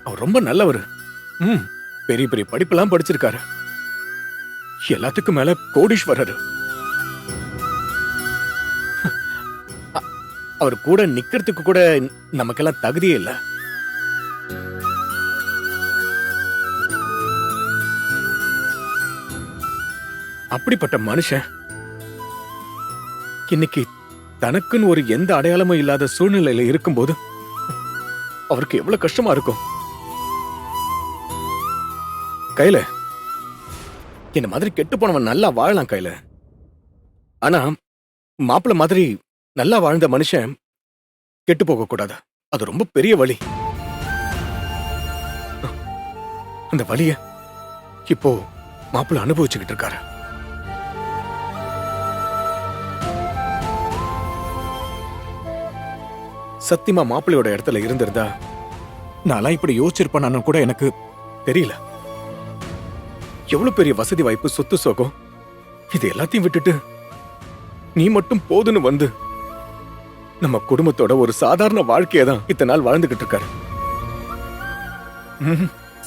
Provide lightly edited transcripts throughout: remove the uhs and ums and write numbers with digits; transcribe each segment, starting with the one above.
அவர் ரொம்ப நல்லவர். ம் பெரிய பெரிய படிப்பெல்லாம் படிச்சிருக்காரு. எல்லாத்துக்கும் மேல கோடீஸ்வரர். அவர் கூட நிக்கிறதுக்கு கூட நமக்கெல்லாம் தகுதியே இல்ல. அப்படிப்பட்ட மனுஷன் இன்னைக்கு தனக்குன்னு ஒரு எந்த அடையாளமும் இல்லாத சூழ்நிலையில இருக்கும்போது அவருக்கு எவ்வளவு கஷ்டமா இருக்கும். கையில இந்த மாதிரி கெட்டு போனவன் நல்லா வாழலாம் கையில. ஆனா மாப்பிள்ள மாதிரி நல்லா வாழ்ந்த மனுஷன் கெட்டு போக கூடாது. அது ரொம்ப பெரிய வலி. அந்த வலிய இப்போ மாப்பிள்ள அனுபவிச்சுக்கிட்டு இருக்காரு. சத்தியமா மாப்பிள்ளையோட இடத்துல இருந்திருந்தா நான் இப்படி யோசிச்சிருப்பானு கூட எனக்கு தெரியல. எவ்வளவு பெரிய வசதி வாய்ப்பு, சொத்து சோகம், இது எல்லாத்தையும் விட்டுட்டு நீ மட்டும் போதுன்னு வந்து நம்ம குடும்பத்தோட ஒரு சாதாரண வாழ்க்கையை தான் இத்தனை நாள் வாழ்ந்துகிட்டு இருக்காரு.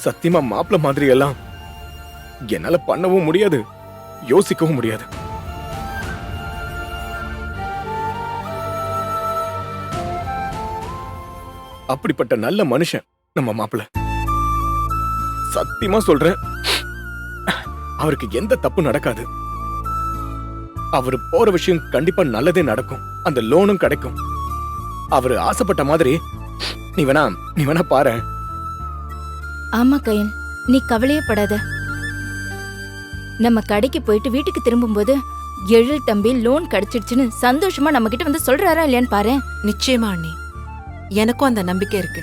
சத்தியமா மாப்பிள்ள மாதிரி எல்லாம் என்னால பண்ணவும் முடியாது, யோசிக்கவும் முடியாது. அப்படிப்பட்ட நல்ல மனுஷன் நம்ம மாப்பிள்ள. சத்தியமா சொல்றேன், அவருக்கு எந்த தப்பு நடக்காது. அவரு போற விஷயம் கண்டிப்பா நல்லதே நடக்கும். அந்த லோனும் கிடைக்கும். அவரு ஆசைப்பட்ட மாதிரி நீ வேணா பாரு. ஆமா கயல், நீ கவலையே படாத. நம்ம கடைக்கு போயிட்டு வீட்டுக்கு திரும்பும்போது எழில் தம்பி லோன் கிடைச்சிடுச்சுன்னு சந்தோஷமா நம்ம கிட்ட வந்து சொல்றாரா இல்லையான்னு பாரு. நிச்சயமா அண்ணி, எனக்கும் அந்த நம்பிக்கை இருக்கு.